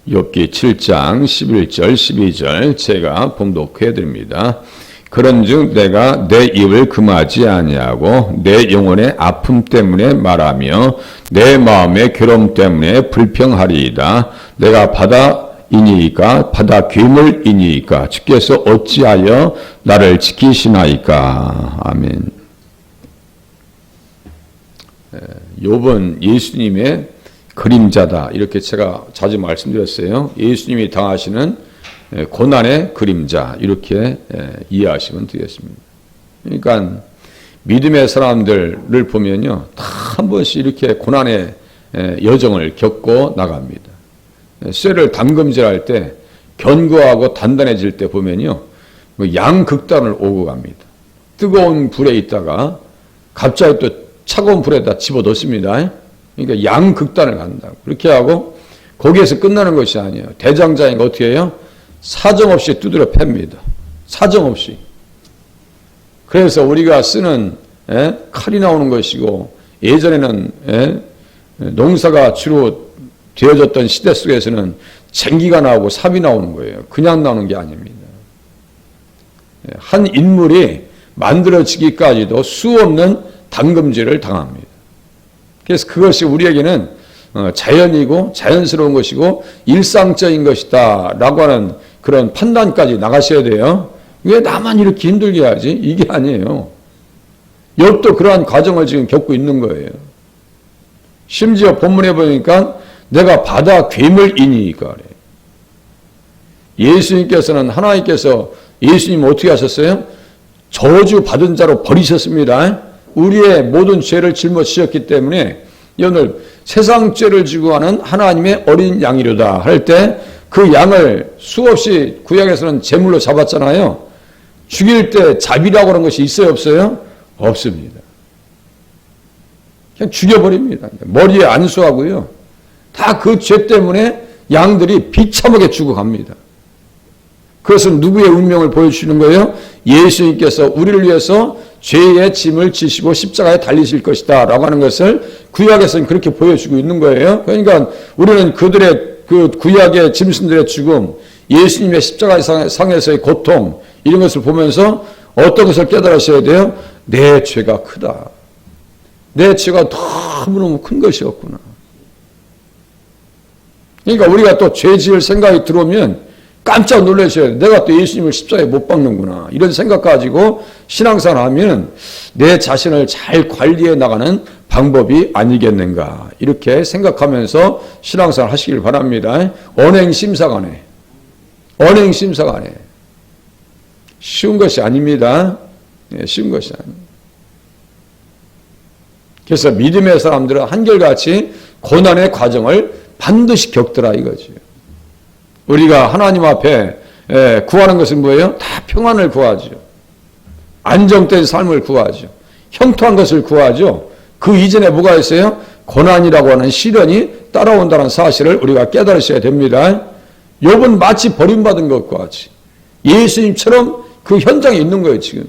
욥기 7장 11절 12절 제가 봉독해 드립니다. 그런즉 내가 내 입을 금하지 아니하고 내 영혼의 아픔 때문에 말하며 내 마음의 괴로움 때문에 불평하리이다. 내가 바다이니이까 바다 괴물이니이까 주께서 어찌하여 나를 지키시나이까. 아멘. 욥은 예수님의 그림자다 이렇게 제가 자주 말씀드렸어요. 예수님이 당하시는 고난의 그림자 이렇게 이해하시면 되겠습니다. 그러니까 믿음의 사람들을 보면요, 다 한 번씩 이렇게 고난의 여정을 겪고 나갑니다. 쇠를 담금질할 때 견고하고 단단해질 때 보면요, 양극단을 오고 갑니다. 뜨거운 불에 있다가 갑자기 또 차가운 불에다 집어넣습니다. 그러니까 양극단을 간다. 그렇게 하고 거기에서 끝나는 것이 아니에요. 대장장이가 어떻게 해요? 사정없이 두드려 팹니다. 사정없이. 그래서 우리가 쓰는 칼이 나오는 것이고, 예전에는 농사가 주로 되어졌던 시대 속에서는 쟁기가 나오고 삽이 나오는 거예요. 그냥 나오는 게 아닙니다. 한 인물이 만들어지기까지도 수없는 담금질을 당합니다. 그래서 그것이 우리에게는 자연이고 자연스러운 것이고 일상적인 것이다 라고 하는 그런 판단까지 나가셔야 돼요. 왜 나만 이렇게 힘들게 하지? 이게 아니에요. 욥도 그러한 과정을 지금 겪고 있는 거예요. 심지어 본문에 보니까 내가 바다 괴물이니까 그래. 예수님께서는 하나님께서 예수님 어떻게 하셨어요? 저주 받은 자로 버리셨습니다. 우리의 모든 죄를 짊어지셨기 때문에 오늘 세상 죄를 지고 하는 하나님의 어린 양이로다 할 때 그 양을 수없이 구약에서는 제물로 잡았잖아요. 죽일 때 잡이라고 하는 것이 있어요, 없어요? 없습니다. 그냥 죽여버립니다. 머리에 안수하고요. 다 그 죄 때문에 양들이 비참하게 죽어갑니다. 그것은 누구의 운명을 보여주시는 거예요? 예수님께서 우리를 위해서 죄의 짐을 지시고 십자가에 달리실 것이다 라고 하는 것을 구약에서는 그렇게 보여주고 있는 거예요. 그러니까 우리는 그들의 그 구약의 짐승들의 죽음, 예수님의 십자가 상에서의 고통 이런 것을 보면서 어떤 것을 깨달으셔야 돼요? 내 죄가 크다. 내 죄가 너무너무 큰 것이었구나. 그러니까 우리가 또 죄 지을 생각이 들어오면 깜짝 놀라셔야 돼요. 내가 또 예수님을 십자가에 못 박는구나. 이런 생각 가지고 신앙생활 하면 내 자신을 잘 관리해 나가는 방법이 아니겠는가. 이렇게 생각하면서 신앙생활 하시길 바랍니다. 언행심사간에. 언행심사간에. 쉬운 것이 아닙니다. 쉬운 것이 아닙니다. 그래서 믿음의 사람들은 한결같이 고난의 과정을 반드시 겪더라 이거죠. 우리가 하나님 앞에 구하는 것은 뭐예요? 다 평안을 구하죠. 안정된 삶을 구하죠. 형통한 것을 구하죠. 그 이전에 뭐가 있어요? 고난이라고 하는 시련이 따라온다는 사실을 우리가 깨달으셔야 됩니다. 욥은 마치 버림받은 것과 같이 예수님처럼 그 현장에 있는 거예요, 지금.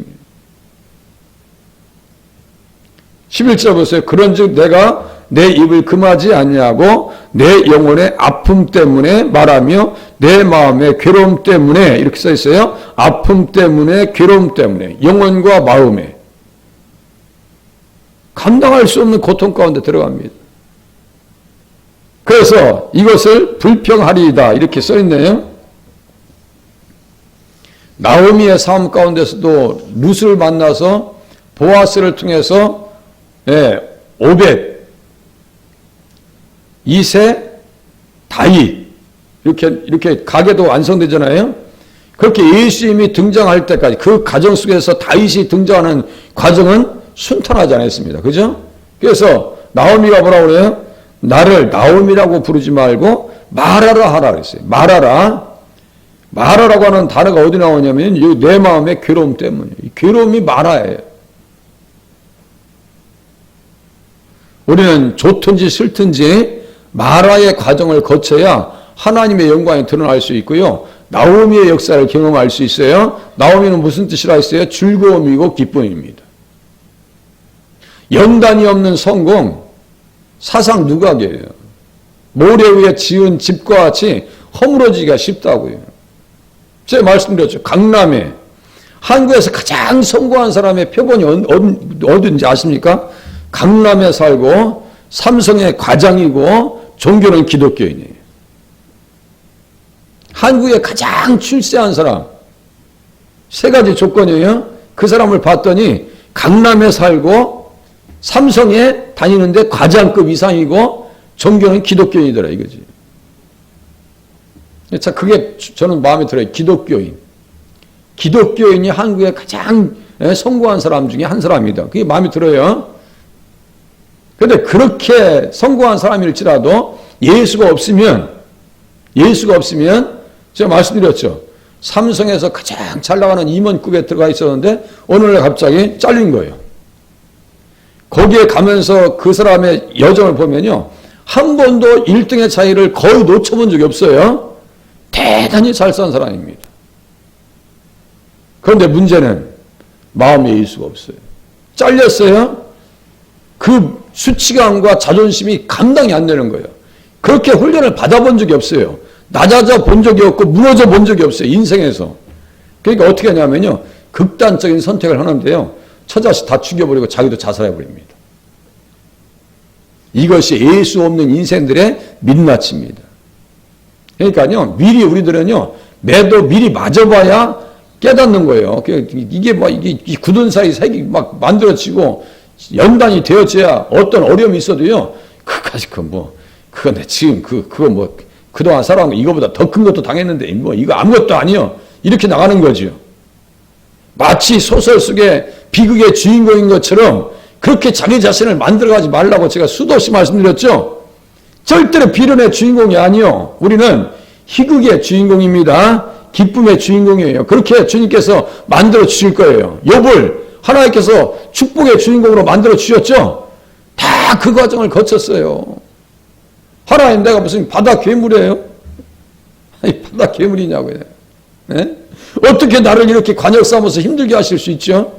11절 보세요. 그런즉 내가 내 입을 금하지 아니하고 내 영혼의 아픔 때문에 말하며 내 마음의 괴로움 때문에 이렇게 써 있어요. 아픔 때문에 괴로움 때문에 영혼과 마음에 감당할 수 없는 고통 가운데 들어갑니다. 그래서 이것을 불평하리이다 이렇게 써 있네요. 나오미의 삶 가운데서도 룻을 만나서 보아스를 통해서 오벳, 이세, 다윗 이렇게 가게도 완성되잖아요. 그렇게 예수님이 등장할 때까지 그 가정 속에서 다윗이 등장하는 과정은 순탄하지 않았습니다. 그죠? 그래서 나오미가 뭐라고 그래요? 나를 나오미라고 부르지 말고 마라라 하라 그랬어요. 마라라. 마라라고 하는 단어가 어디 나오냐면 내 마음의 괴로움 때문이에요. 괴로움이 마라예요. 우리는 좋든지 싫든지 마라의 과정을 거쳐야 하나님의 영광이 드러날 수 있고요. 나오미의 역사를 경험할 수 있어요. 나오미는 무슨 뜻이라 했어요? 즐거움이고 기쁨입니다. 연단이 없는 성공, 사상 누각이에요. 모래 위에 지은 집과 같이 허물어지기가 쉽다고요. 제가 말씀드렸죠. 강남에 한국에서 가장 성공한 사람의 표본이 어딘지 아십니까? 강남에 살고 삼성의 과장이고 종교는 기독교인이에요. 한국에 가장 출세한 사람 세 가지 조건이에요. 그 사람을 봤더니 강남에 살고 삼성에 다니는데 과장급 이상이고 종교는 기독교인이더라 이거지. 자, 그게 저는 마음에 들어요. 기독교인이 한국에 가장 성공한 사람 중에 한 사람이다. 그게 마음에 들어요. 그런데 그렇게 성공한 사람일지라도 예수가 없으면 제가 말씀드렸죠. 삼성에서 가장 잘 나가는 임원급에 들어가 있었는데 어느 날 갑자기 잘린 거예요. 거기에 가면서 그 사람의 여정을 보면요. 한 번도 1등의 차이를 거의 놓쳐본 적이 없어요. 대단히 잘 산 사람입니다. 그런데 문제는 마음에 예수가 없어요. 잘렸어요. 그 수치감과 자존심이 감당이 안 되는 거예요. 그렇게 훈련을 받아본 적이 없어요. 낮아져 본 적이 없고 무너져 본 적이 없어요. 인생에서. 그러니까 어떻게 하냐면요. 극단적인 선택을 하는데요. 처자식 다 죽여버리고 자기도 자살해버립니다. 이것이 예수 없는 인생들의 민낯입니다. 그러니까요. 미리 우리들은요. 매도 미리 맞아봐야 깨닫는 거예요. 이게 막 이게 굳은 사이 색이 막 만들어지고 연단이 되어져야 어떤 어려움이 있어도요. 그까짓 그거 내 지금 그거 뭐 그동안 살아온 거 이거보다 더 큰 것도 당했는데 뭐 이거 아무것도 아니요. 이렇게 나가는 거죠. 마치 소설 속의 비극의 주인공인 것처럼 그렇게 자기 자신을 만들어가지 말라고 제가 수도 없이 말씀드렸죠. 절대로 비련의 주인공이 아니요. 우리는 희극의 주인공입니다. 기쁨의 주인공이에요. 그렇게 주님께서 만들어 주실 거예요. 욥을 하나님께서 축복의 주인공으로 만들어 주셨죠. 다 그 과정을 거쳤어요. 하나님 내가 무슨 바다 괴물이에요? 아니 바다 괴물이냐고요. 네? 어떻게 나를 이렇게 관역 삼아서 힘들게 하실 수 있죠?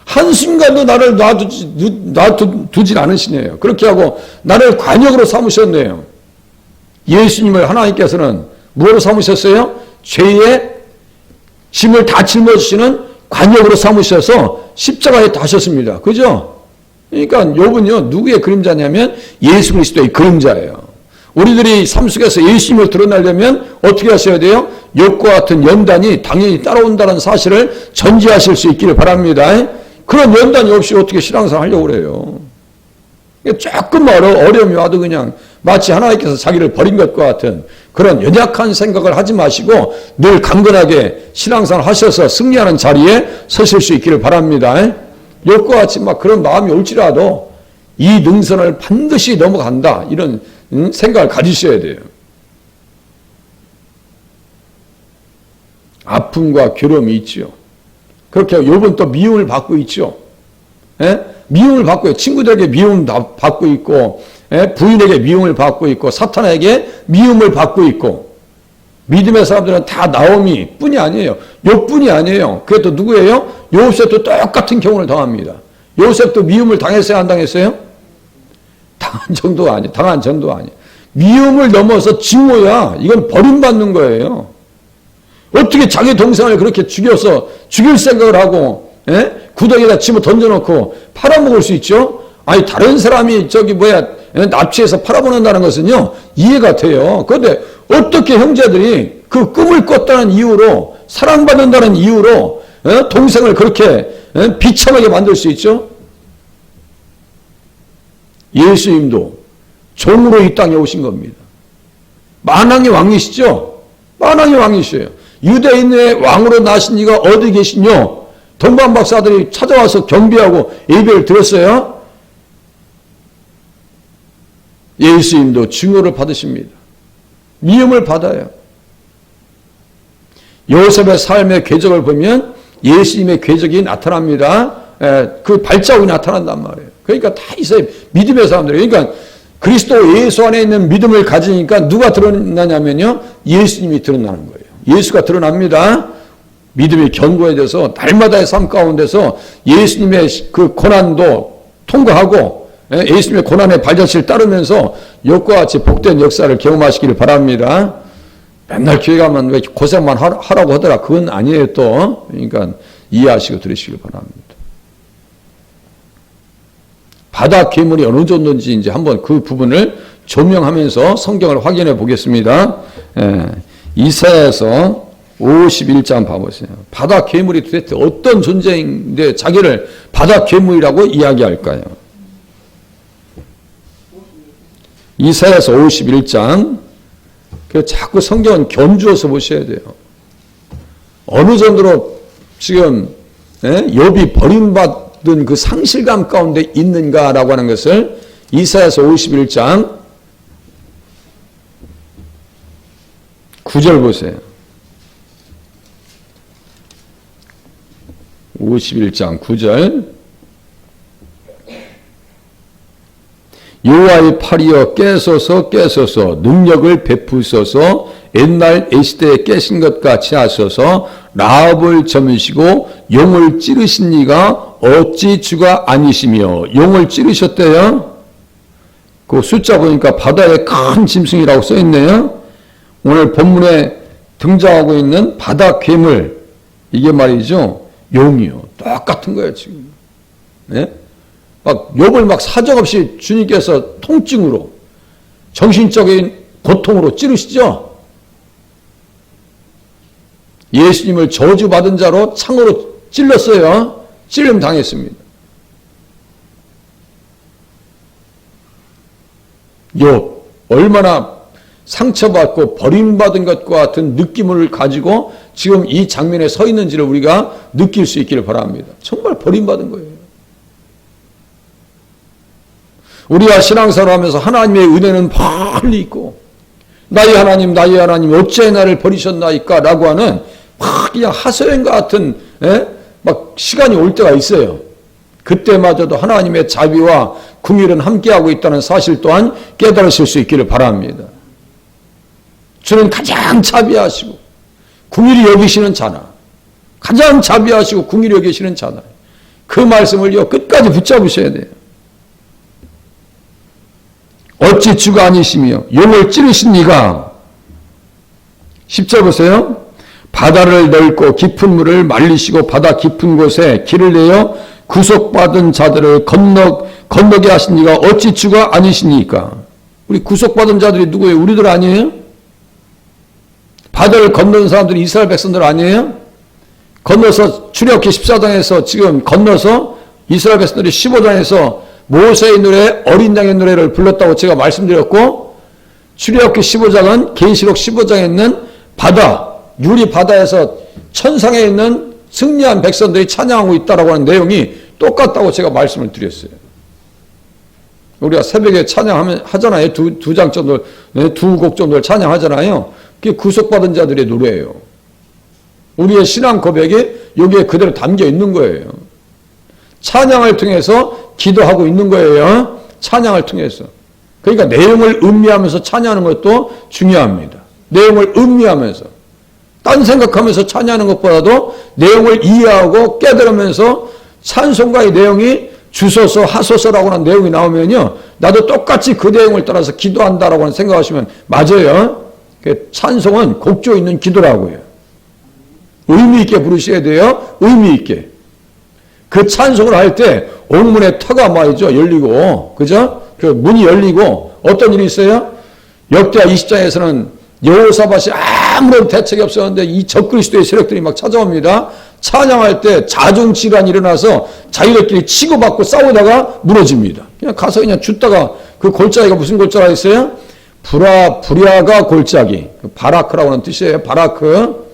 한순간도 나를 놔두진 않으시네요. 그렇게 하고 나를 관역으로 삼으셨네요. 예수님을 하나님께서는 무엇으로 삼으셨어요? 죄의 짐을 다 짊어지시는 관역으로 삼으셔서 십자가에 다셨습니다. 그죠? 그러니까 욥은요 누구의 그림자냐면 예수 그리스도의 그림자예요. 우리들이 삶 속에서 예수님을 드러내려면 어떻게 하셔야 돼요? 욥과 같은 연단이 당연히 따라온다는 사실을 전제하실 수 있기를 바랍니다. 그런 연단이 없이 어떻게 신앙생활 하려고 그래요? 조금 어려움이 와도 그냥 마치 하나님께서 자기를 버린 것과 같은 그런 연약한 생각을 하지 마시고 늘 강건하게 신앙생활 하셔서 승리하는 자리에 서실 수 있기를 바랍니다. 욥과 같이 막 그런 마음이 올지라도 이 능선을 반드시 넘어간다 이런 생각을 가지셔야 돼요. 아픔과 괴로움이 있죠. 그렇게 욥은 또 미움을 받고 있죠. 예? 미움을 받고 친구들에게 미움 받고 있고 부인에게 미움을 받고 있고 사탄에게 미움을 받고 있고 믿음의 사람들은 다 나오미 뿐이 아니에요. 욥뿐이 아니에요. 그게 또 누구예요? 요셉도 똑같은 경우를 당합니다. 요셉도 미움을 당했어요? 안 당했어요? 당한 정도가 아니에요. 미움을 넘어서 증오야. 이건 버림받는 거예요. 어떻게 자기 동생을 그렇게 죽여서 죽일 생각을 하고 구덩이에다 집어 던져놓고 팔아먹을 수 있죠? 아니 다른 사람이 납치해서 팔아먹는다는 것은요 이해가 돼요. 그런데 어떻게 형제들이 그 꿈을 꿨다는 이유로 사랑받는다는 이유로 동생을 그렇게 비참하게 만들 수 있죠? 예수님도 종으로 이 땅에 오신 겁니다. 만왕의 왕이시죠? 만왕의 왕이시에요. 유대인의 왕으로 나신 이가 어디 계시뇨? 동방 박사들이 찾아와서 경배하고 예배를 드렸어요. 예수님도 증오를 받으십니다. 미움을 받아요. 요셉의 삶의 궤적을 보면 예수님의 궤적이 나타납니다. 그 발자국이 나타난단 말이에요. 그러니까 다 있어요. 믿음의 사람들이. 그러니까 그리스도 예수 안에 있는 믿음을 가지니까 누가 드러나냐면요. 예수님이 드러나는 거예요. 예수가 드러납니다. 믿음이 견고해져서 날마다의 삶 가운데서 예수님의 그 고난도 통과하고 예수님의 고난의 발자취를 따르면서 이것과 같이 복된 역사를 경험하시기를 바랍니다. 맨날 교회 가면 왜 고생만 하라고 하더라. 그건 아니에요 또. 그러니까 이해하시고 들으시길 바랍니다. 바다 괴물이 어느 정도인지 이제 한번 그 부분을 조명하면서 성경을 확인해 보겠습니다. 이사야서 51장 봐보세요. 바다 괴물이 도대체 어떤 존재인데 자기를 바다 괴물이라고 이야기할까요? 이사야서 51장. 자꾸 성경은 견주어서 보셔야 돼요. 어느 정도로 지금 욥이 버림받은 그 상실감 가운데 있는가라고 하는 것을 이사야서 51장 9절 보세요. 51장 9절. 여호와의 팔이여 깨소서 깨소서 능력을 베푸소서 옛날 애시대에 깨신 것 같이 하소서 라합을 저으시고 용을 찌르신 이가 어찌 주가 아니시며 용을 찌르셨대요. 그 숫자 보니까 바다의 큰 짐승이라고 써있네요. 오늘 본문에 등장하고 있는 바다 괴물 이게 말이죠. 용이요. 똑같은 거예요 지금. 네? 막 욥을 막 사정없이 주님께서 통증으로 정신적인 고통으로 찌르시죠. 예수님을 저주받은 자로 창으로 찔렀어요. 찔림 당했습니다. 욥 얼마나 상처받고 버림받은 것과 같은 느낌을 가지고 지금 이 장면에 서 있는지를 우리가 느낄 수 있기를 바랍니다. 정말 버림받은 거예요. 우리가 신앙생활을 하면서 하나님의 은혜는 멀리 있고 나의 하나님 어찌 나를 버리셨나이까 라고 하는 막 그냥 하소연과 같은 막 시간이 올 때가 있어요. 그때마저도 하나님의 자비와 긍휼은 함께하고 있다는 사실 또한 깨달으실 수 있기를 바랍니다. 주는 가장 자비하시고 긍휼히 여기시는 자나 가장 자비하시고 긍휼히 여기시는 자나 그 말씀을요 끝까지 붙잡으셔야 돼요. 어찌 주가 아니시며 용을 찌르신 이가 10절 보세요. 바다를 넓고 깊은 물을 말리시고 바다 깊은 곳에 길을 내어 구속받은 자들을 건너게 하신 이가 어찌 주가 아니시니까. 우리 구속받은 자들이 누구예요? 우리들 아니에요? 바다를 건너는 사람들이 이스라엘 백성들 아니에요? 건너서 출애굽기 14장에서 지금 건너서 이스라엘 백성들이 15장에서 모세의 노래, 어린 양의 노래를 불렀다고 제가 말씀드렸고 출애굽기 15장은 계시록 15장에 있는 바다, 유리 바다에서 천상에 있는 승리한 백성들이 찬양하고 있다라고 하는 내용이 똑같다고 제가 말씀을 드렸어요. 우리가 새벽에 찬양하잖아요. 두 장 정도, 두 곡 정도를 찬양하잖아요. 그게 구속받은 자들의 노래예요. 우리의 신앙 고백이 여기에 그대로 담겨 있는 거예요. 찬양을 통해서 기도하고 있는 거예요. 찬양을 통해서. 그러니까 내용을 음미하면서 찬양하는 것도 중요합니다. 내용을 음미하면서. 딴 생각하면서 찬양하는 것보다도 내용을 이해하고 깨달으면서 찬송가의 내용이 주소서 하소서라고 하는 내용이 나오면요. 나도 똑같이 그 내용을 따라서 기도한다라고 하는 생각하시면 맞아요. 찬송은 곡조 있는 기도라고요. 의미 있게 부르셔야 돼요. 의미 있게. 그 찬송을 할 때 옥문의 터가 말이죠. 열리고, 그죠? 그 문이 열리고, 어떤 일이 있어요? 역대하 20장에서는 여호사밧이 아무런 대책이 없었는데 이 적그리스도의 세력들이 막 찾아옵니다. 찬양할 때 자중질환이 일어나서 자기들끼리 치고받고 싸우다가 무너집니다. 그냥 가서 그냥 죽다가 그 골짜기가 무슨 골짜기가 있어요? 브랴가 골짜기. 바라크라고 하는 뜻이에요. 바라크.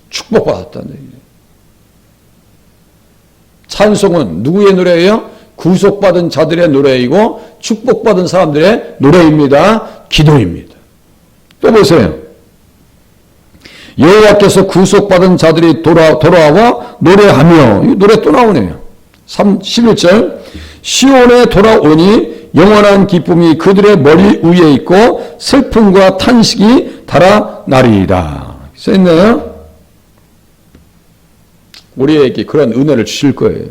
축복받았다는 얘기예요. 찬송은 누구의 노래예요? 구속받은 자들의 노래이고 축복받은 사람들의 노래입니다. 기도입니다. 또 보세요. 여호와께서 구속받은 자들이 돌아와 노래하며, 이 노래 또 나오네요. 11절. 시온에 돌아오니 영원한 기쁨이 그들의 머리 위에 있고 슬픔과 탄식이 달아나리이다. 써있네요. 우리에게 그런 은혜를 주실 거예요.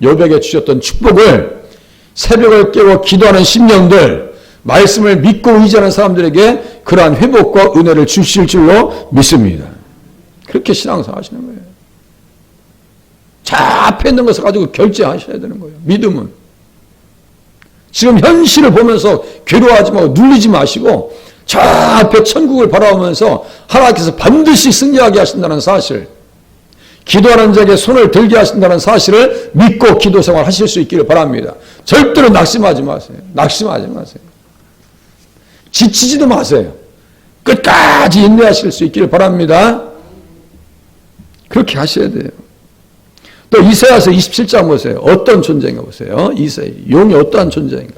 욥에게 주셨던 축복을 새벽을 깨고 기도하는 심령들, 말씀을 믿고 의지하는 사람들에게 그러한 회복과 은혜를 주실 줄로 믿습니다. 그렇게 신앙생활 하시는 거예요. 자, 앞에 있는 것을 가지고 결제하셔야 되는 거예요. 믿음은. 지금 현실을 보면서 괴로워하지 말고 눌리지 마시고 저 앞에 천국을 바라보면서 하나님께서 반드시 승리하게 하신다는 사실, 기도하는 자에게 손을 들게 하신다는 사실을 믿고 기도 생활 하실 수 있기를 바랍니다. 절대로 낙심하지 마세요. 낙심하지 마세요. 지치지도 마세요. 끝까지 인내하실 수 있기를 바랍니다. 그렇게 하셔야 돼요. 또 이사야서 27장 보세요. 어떤 존재인가 보세요. 용이 어떠한 존재인가.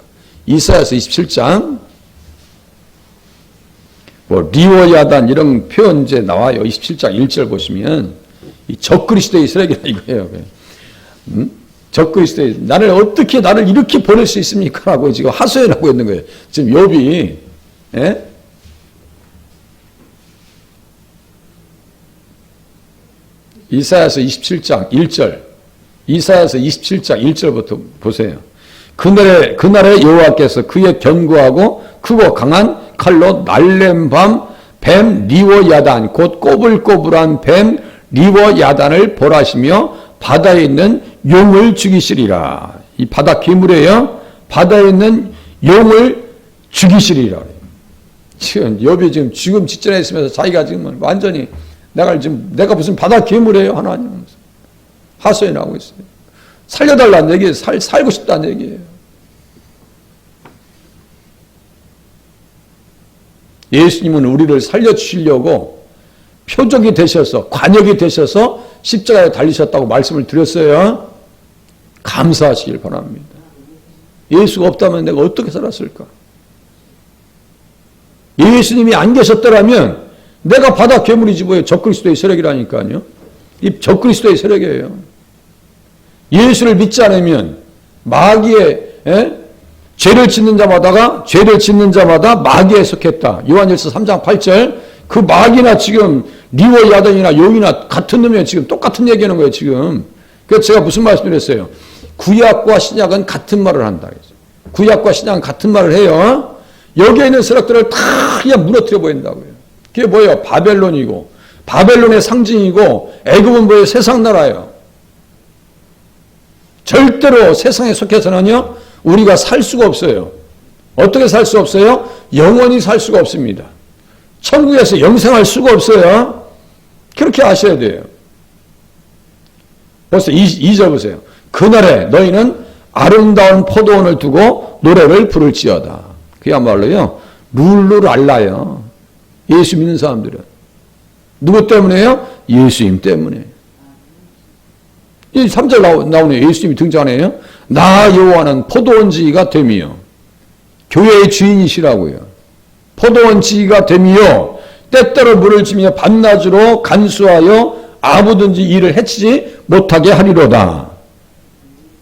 이사야서 27장 리워야단 이런 표현 이제 나와요. 27장 1절 보시면 이 적그리스도의 쓰레기라 이거예요. 적그리스도의 나를 이렇게 보낼 수 있습니까? 라고 지금 하소연하고 있는 거예요. 지금 욥이 이사야서 27장 1절 이사야서 27장 1절부터 보세요. 그날에 여호와께서 그의 견고하고 크고 강한 칼로 날랜 뱀 리워야단 곧 꼬불꼬불한 뱀 리워야단을 벌하시며 바다에 있는 용을 죽이시리라. 이 바다 괴물이에요. 바다에 있는 용을 죽이시리라. 지금 욥이 지금 직전에 있으면서 자기가 지금 완전히 내가 무슨 바다 괴물이에요 하나님 하소연하고 있어요. 살려달라는 얘기예요. 살고 싶다는 얘기예요. 예수님은 우리를 살려주시려고 표적이 되셔서 관역이 되셔서 십자가에 달리셨다고 말씀을 드렸어요. 감사하시길 바랍니다. 예수가 없다면 내가 어떻게 살았을까? 예수님이 안 계셨더라면 내가 바다 괴물이지 뭐예요. 적그리스도의 세력이라니까요. 이 적그리스도의 세력이에요. 예수를 믿지 않으면 마귀의 죄를 짓는 자마다 마귀에 속했다. 요한일서 3장 8절. 그 마귀나 지금 리워야단이나 용이나 같은 놈이에요. 지금 똑같은 얘기하는 거예요. 지금. 그래서 제가 무슨 말씀을 했어요. 구약과 신약은 같은 말을 한다. 구약과 신약은 같은 말을 해요. 여기에 있는 세력들을 다 그냥 무너뜨려 버린다고요. 그게 뭐예요? 바벨론이고 바벨론의 상징이고 애굽은 뭐예요? 세상 나라예요. 절대로 세상에 속해서는요 우리가 살 수가 없어요. 어떻게 살 수 없어요? 영원히 살 수가 없습니다. 천국에서 영생할 수가 없어요. 그렇게 아셔야 돼요. 벌써 2절 보세요. 그날에 너희는 아름다운 포도원을 두고 노래를 부를지어다. 그야말로요 룰루랄라요. 예수 믿는 사람들은. 누구 때문에요? 예수님 때문에. 이 3절 나오네요. 예수님이 등장하네요. 나 여호와는 포도원지기가 됨이요. 교회의 주인이시라고요. 포도원지기가 됨이요. 때때로 물을 지며 밤낮으로 간수하여 아무든지 이를 해치지 못하게 하리로다.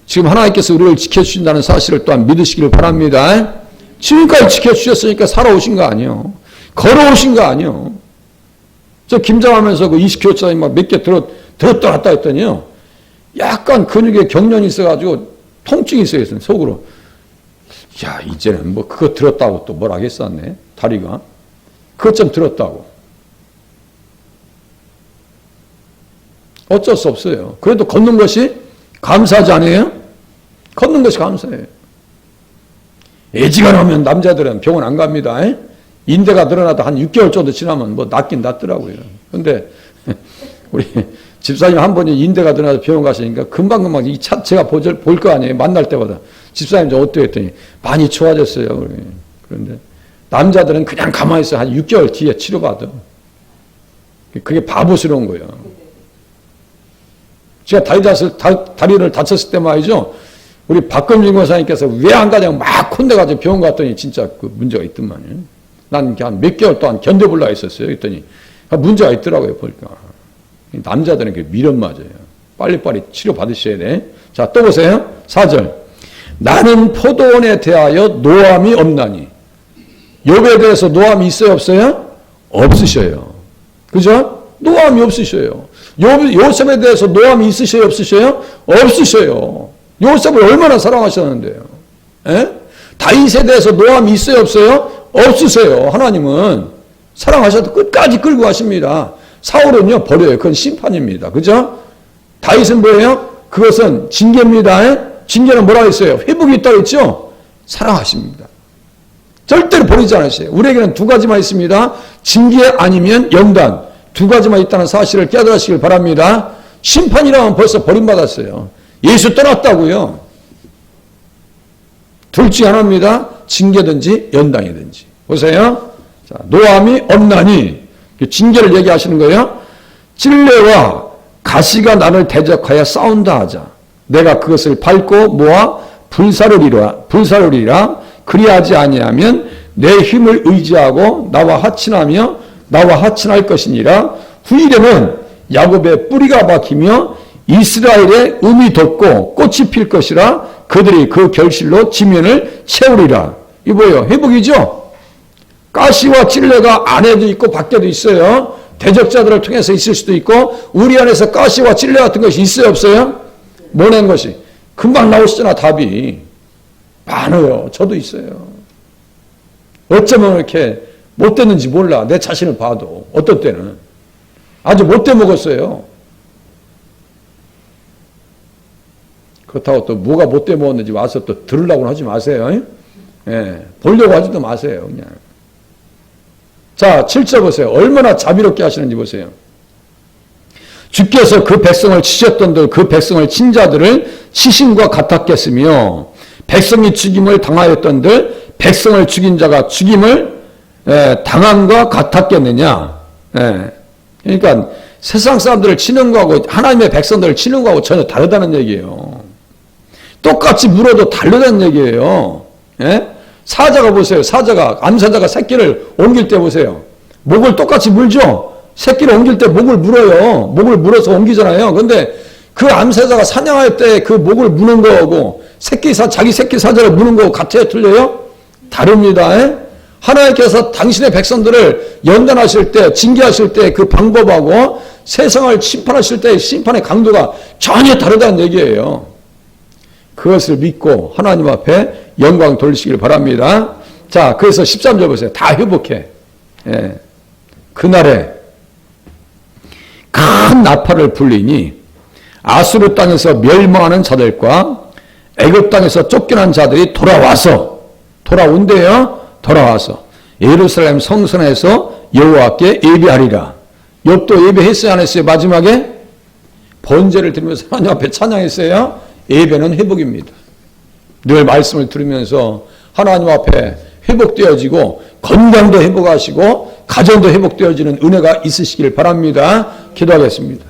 지금 하나님께서 우리를 지켜주신다는 사실을 또한 믿으시기를 바랍니다. 지금까지 지켜주셨으니까 살아오신 거 아니에요. 걸어오신 거 아니에요. 저 김장하면서 그 20kg짜리 막 몇 개 들었다 놨다 했더니요. 약간 근육에 경련이 있어가지고 통증이 있어요. 속으로. 야, 이제는 뭐 그거 들었다고 또 뭘 하겠었네. 다리가. 그것 좀 들었다고. 어쩔 수 없어요. 그래도 걷는 것이 감사하지 않아요? 걷는 것이 감사해요. 애지간하면 남자들은 병원 안 갑니다. 인대가 늘어나도 한 6개월 정도 지나면 뭐 낫긴 낫더라고요. 근데 우리 집사님 한 번이 인대가 늘어나서 병원 가시니까 금방금방 이 차 제가 볼 거 아니에요. 만날 때마다. 집사님 저 어때요? 했더니 많이 좋아졌어요. 그런데 남자들은 그냥 가만히 있어. 한 6개월 뒤에 치료받아. 그게 바보스러운 거예요. 제가 다리를 다쳤을 때 말이죠. 우리 박금진 권사님께서 왜 안 가냐고 막 콘대가지고 병원 갔더니 진짜 그 문제가 있더만요. 난 한 몇 개월 동안 견뎌보려고 했었어요. 그랬더니 문제가 있더라고요. 보니까. 남자들은 그 미련 맞아요. 빨리빨리 치료받으셔야 돼. 자, 또 보세요. 4절. 나는 포도원에 대하여 노함이 없나니. 욥에 대해서 노함이 있어요? 없어요? 없으셔요. 그죠? 노함이 없으셔요. 요셉에 대해서 노함이 있으셔요? 없으셔요? 없으셔요. 요셉을 얼마나 사랑하셨는데요. 예? 다윗에 대해서 노함이 있어요, 없어요? 없으세요. 하나님은 사랑하셔도 끝까지 끌고 가십니다. 사울은요, 버려요. 그건 심판입니다. 그죠? 다윗은 뭐예요? 그것은 징계입니다. 예? 징계는 뭐라고 했어요? 회복이 있다고 했죠? 사랑하십니다. 절대로 버리지 않으세요. 우리에게는 두 가지만 있습니다. 징계 아니면 연단. 두 가지만 있다는 사실을 깨달으시길 바랍니다. 심판이라면 벌써 버림받았어요. 예수 떠났다고요. 둘 중 하나입니다. 징계든지 연단이든지. 보세요. 자, 노함이 없나니 징계를 얘기하시는 거예요. 찔레와 가시가 나를 대적하여 싸운다 하자. 내가 그것을 밟고 모아 불사르리라. 그리하지 아니하면 내 힘을 의지하고 나와 하친할 것이니라. 후일에는 야곱의 뿌리가 박히며 이스라엘의 음이 돋고 꽃이 필 것이라. 그들이 그 결실로 지면을 채우리라. 이 뭐예요? 회복이죠? 가시와 찔레가 안에도 있고 밖에도 있어요. 대적자들을 통해서 있을 수도 있고 우리 안에서 가시와 찔레 같은 것이 있어요, 없어요? 모낸 것이. 금방 나오시잖아, 답이. 많아요. 저도 있어요. 어쩌면 이렇게 못됐는지 몰라. 내 자신을 봐도. 어떨 때는. 아주 못돼 먹었어요. 그렇다고 또 뭐가 못돼 먹었는지 와서 또 들으려고는 하지 마세요. 예, 보려고 하지도 마세요. 그냥. 자, 7절 보세요. 얼마나 자비롭게 하시는지 보세요. 주께서 그 백성을 치셨던들 그 백성을 친 자들을 시신과 같았겠으며 백성이 죽임을 당하였던들 백성을 죽인 자가 죽임을 당함과 같았겠느냐. 그러니까 세상 사람들을 치는 거하고 하나님의 백성들을 치는 거하고 전혀 다르다는 얘기예요. 똑같이 물어도 다르다는 얘기예요. 사자가 보세요. 사자가 암사자가 새끼를 옮길 때 보세요. 목을 똑같이 물죠. 새끼를 옮길 때 목을 물어요. 목을 물어서 옮기잖아요. 그런데 그 암사자가 사냥할 때 그 목을 무는 거하고 자기 새끼 사자를 무는 거하고 같아요? 틀려요? 다릅니다. 하나님께서 당신의 백성들을 연단하실 때, 징계하실 때 그 방법하고 세상을 심판하실 때 심판의 강도가 전혀 다르다는 얘기예요. 그것을 믿고 하나님 앞에 영광 돌리시길 바랍니다. 자, 그래서 13절 보세요. 다 회복해. 그날에 큰 나팔을 불리니 아수르 땅에서 멸망하는 자들과 애굽 땅에서 쫓겨난 자들이 돌아온대요. 돌아와서 예루살렘 성전에서 여호와께 예배하리라. 욥도 예배했어요, 안 했어요? 마지막에 번제를 드리면서 하나님 앞에 찬양했어요. 예배는 회복입니다. 늘 말씀을 들으면서 하나님 앞에 회복되어지고 건강도 회복하시고 가정도 회복되어지는 은혜가 있으시길 바랍니다. 기도하겠습니다.